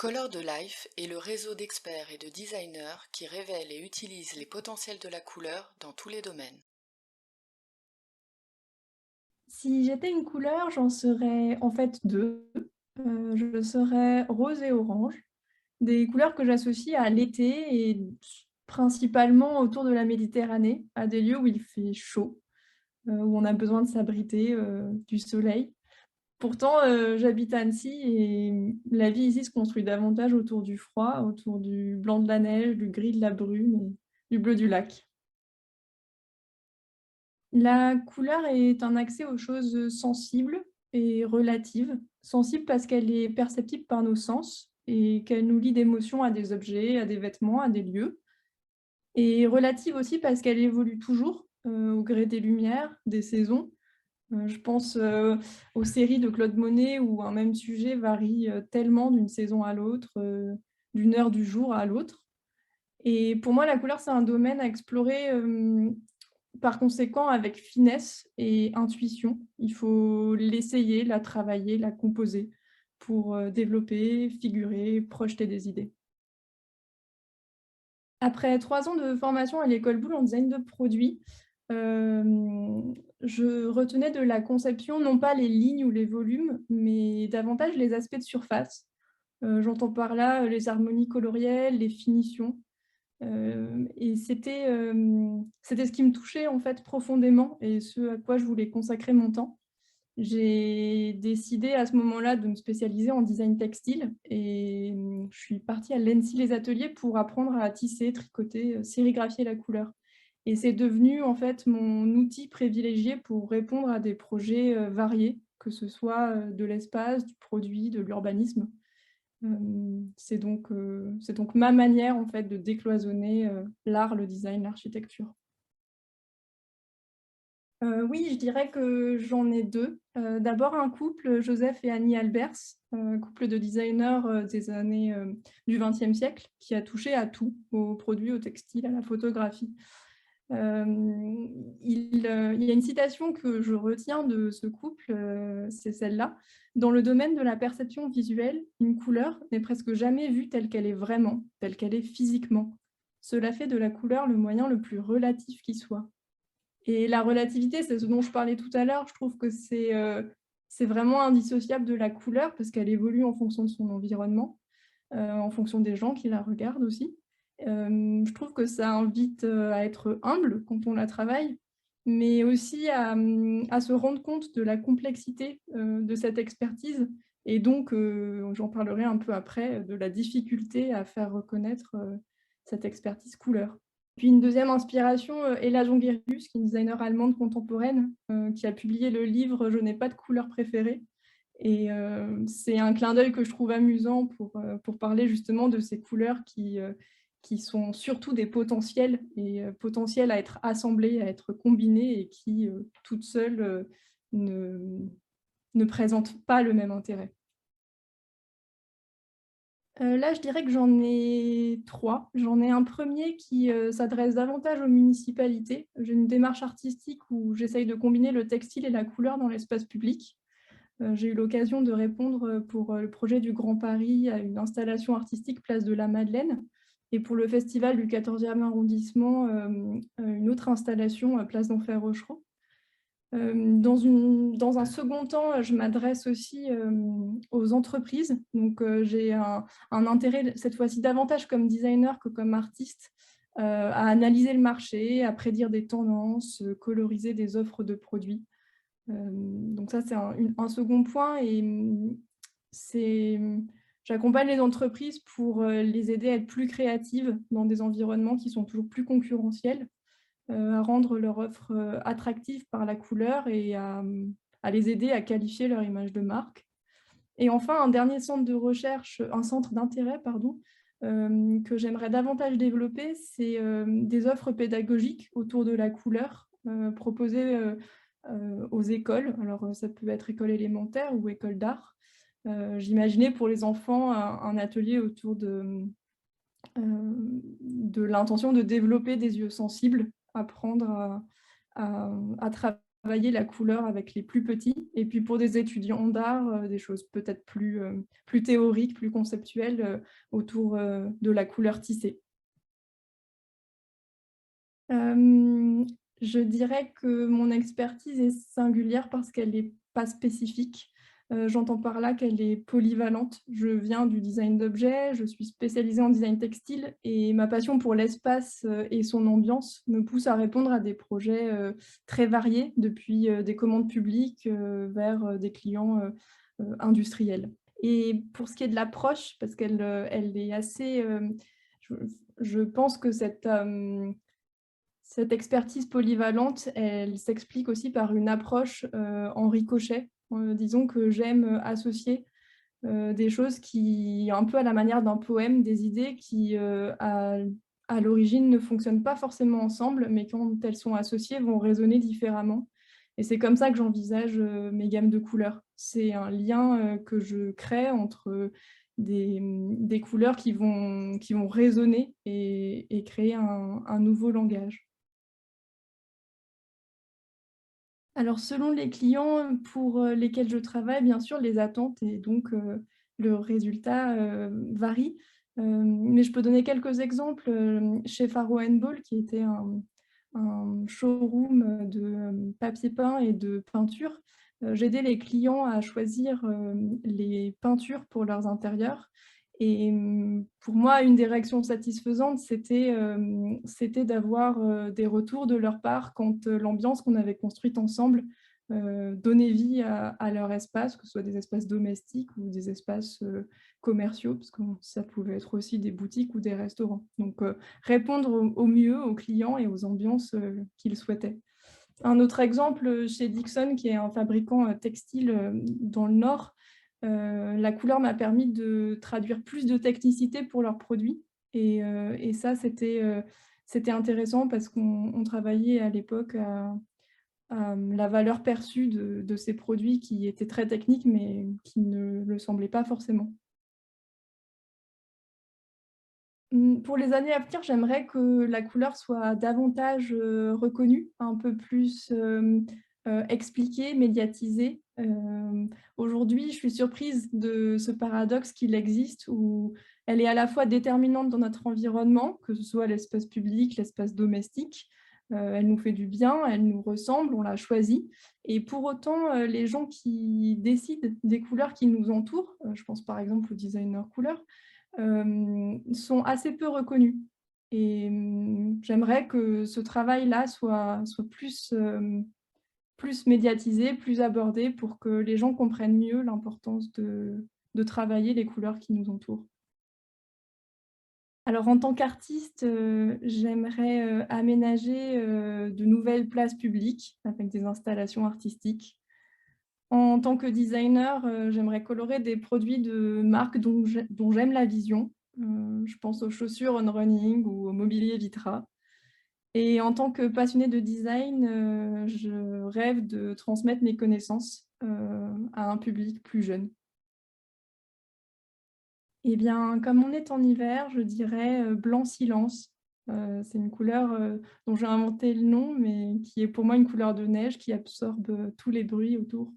Color de Life est le réseau d'experts et de designers qui révèle et utilise les potentiels de la couleur dans tous les domaines. Si j'étais une couleur, j'en serais en fait 2. Je serais rose et orange, des couleurs que j'associe à l'été et principalement autour de la Méditerranée, à des lieux où il fait chaud, où on a besoin de s'abriter, du soleil. Pourtant, j'habite à Annecy et la vie ici se construit davantage autour du froid, autour du blanc de la neige, du gris de la brume et du bleu du lac. La couleur est un accès aux choses sensibles et relatives. Sensible parce qu'elle est perceptible par nos sens et qu'elle nous lie d'émotions à des objets, à des vêtements, à des lieux. Et relative aussi parce qu'elle évolue toujours, au gré des lumières, des saisons. Je pense, aux séries de Claude Monet où un même sujet varie, tellement d'une saison à l'autre, d'une heure du jour à l'autre. Et pour moi, la couleur, c'est un domaine à explorer, par conséquent, avec finesse et intuition. Il faut l'essayer, la travailler, la composer pour, développer, figurer, projeter des idées. Après 3 ans de formation à l'école Boulle en design de produits, je retenais de la conception non pas les lignes ou les volumes, mais davantage les aspects de surface. J'entends par là, les harmonies colorielles, les finitions. Et c'était ce qui me touchait en fait profondément et ce à quoi je voulais consacrer mon temps. J'ai décidé à ce moment-là de me spécialiser en design textile et je suis partie à l'ENSI Les Ateliers pour apprendre à tisser, tricoter, sérigraphier la couleur et c'est devenu en fait mon outil privilégié pour répondre à des projets, variés, que ce soit, de l'espace, du produit, de l'urbanisme. C'est donc ma manière en fait de décloisonner, l'art, le design, l'architecture. Oui, je dirais que j'en ai 2. D'abord un couple, Joseph et Annie Albers, couple de designers, des années, du XXe siècle, qui a touché à tout, aux produits, au textile, à la photographie. Il y a une citation que je retiens de ce couple, c'est celle-là: «Dans le domaine de la perception visuelle, une couleur n'est presque jamais vue telle qu'elle est vraiment, telle qu'elle est physiquement. Cela fait de la couleur le moyen le plus relatif qui soit». Et la relativité, c'est ce dont je parlais tout à l'heure. Je trouve que c'est vraiment indissociable de la couleur parce qu'elle évolue en fonction de son environnement, en fonction des gens qui la regardent aussi. Je trouve que ça invite, à être humble quand on la travaille, mais aussi à se rendre compte de la complexité, de cette expertise et donc j'en parlerai un peu après, de la difficulté à faire reconnaître, cette expertise couleur. Puis une deuxième inspiration, Ella Jongerius, qui est une designer allemande contemporaine, qui a publié le livre «Je n'ai pas de couleur préférée» et c'est un clin d'œil que je trouve amusant pour parler justement de ces couleurs qui sont surtout des potentiels et potentiels à être assemblés, à être combinés et qui, toutes seules, ne ne présentent pas le même intérêt. Là, je dirais que j'en ai 3. J'en ai un premier qui, s'adresse davantage aux municipalités. J'ai une démarche artistique où j'essaye de combiner le textile et la couleur dans l'espace public. J'ai eu l'occasion de répondre, pour, le projet du Grand Paris à une installation artistique place de la Madeleine et pour le festival du 14e arrondissement, une autre installation, place d'Enfer Rochereau. Dans un second temps, je m'adresse aussi, aux entreprises. Donc, j'ai un intérêt, cette fois-ci davantage comme designer que comme artiste, à analyser le marché, à prédire des tendances, coloriser des offres de produits. Donc ça, c'est un second point et c'est j'accompagne les entreprises pour, les aider à être plus créatives dans des environnements qui sont toujours plus concurrentiels, à rendre leur offre, attractive par la couleur et à les aider à qualifier leur image de marque. Et enfin, un dernier centre de recherche, un centre d'intérêt, pardon, que j'aimerais davantage développer, c'est, des offres pédagogiques autour de la couleur, proposées, aux écoles. Alors, ça peut être école élémentaire ou école d'art. J'imaginais pour les enfants un atelier autour de l'intention de développer des yeux sensibles, apprendre à travailler travailler la couleur avec les plus petits et puis pour des étudiants d'art, des choses peut-être plus théoriques, plus conceptuelles, autour, de la couleur tissée. Hem, je dirais que mon expertise est singulière parce qu'elle est pas spécifique. J'entends par là qu'elle est polyvalente. Je viens du design d'objets, je suis spécialisée en design textile et ma passion pour l'espace, et son ambiance me pousse à répondre à des projets, très variés, depuis, des commandes publiques, vers, des clients, industriels. Et pour ce qui est de l'approche, parce qu'elle, elle est assez, je je pense que cette expertise polyvalente, elle s'explique aussi par une approche, en ricochet. Disons que j'aime, associer, des choses qui un peu à la manière d'un poème, des idées qui, à l'origine ne fonctionnent pas forcément ensemble, mais quand elles sont associées, vont résonner différemment et c'est comme ça que j'envisage, mes gammes de couleurs. C'est un lien, que je crée entre, des couleurs qui vont résonner et créer un nouveau langage. Alors selon les clients, pour, lesquels je travaille, bien sûr, les attentes et donc le résultat, varient. Mais je peux donner quelques exemples, chez Faro Ball qui était un showroom, de, papier peint et de peinture. J'aidais les clients à choisir, les peintures pour leurs intérieurs et pour moi, une des réactions satisfaisantes, c'était d'avoir, des retours de leur part quand, l'ambiance qu'on avait construite ensemble, donnait vie à leur espace, que ce soit des espaces domestiques ou des espaces, commerciaux, parce que ça pouvait être aussi des boutiques ou des restaurants. Donc, répondre au mieux aux clients et aux ambiances, qu'ils souhaitaient. Un autre exemple, chez Dixon, qui est un fabricant, textile, dans le Nord, la couleur m'a permis de traduire plus de technicité pour leurs produits et ça, c'était intéressant parce qu'on travaillait à l'époque à la valeur perçue de ces produits qui étaient très techniques, mais qui ne le semblaient pas forcément. Pour les années à venir, j'aimerais que la couleur soit davantage, reconnue, un peu plus, expliquée, médiatisée. Aujourd'hui, je suis surprise de ce paradoxe qu'il existe où elle est à la fois déterminante dans notre environnement, que ce soit l'espace public, l'espace domestique. Elle nous fait du bien, elle nous ressemble, on l'a choisie et pour autant, les gens qui décident des couleurs qui nous entourent, je pense par exemple aux designers couleurs, sont assez peu reconnus et j'aimerais que ce travail-là soit plus, plus médiatisé, plus abordé pour que les gens comprennent mieux l'importance de travailler les couleurs qui nous entourent. Alors en tant qu'artiste, j'aimerais, aménager, de nouvelles places publiques avec des installations artistiques. En tant que designer, j'aimerais colorer des produits de marques dont j'aime la vision. Je pense aux chaussures On Running ou au mobilier Vitra et en tant que passionnée de design, je rêve de transmettre mes connaissances, à un public plus jeune. Eh bien, comme on est en hiver, je dirais, blanc silence. C'est une couleur, dont j'ai inventé le nom, mais qui est pour moi une couleur de neige qui absorbe, tous les bruits autour.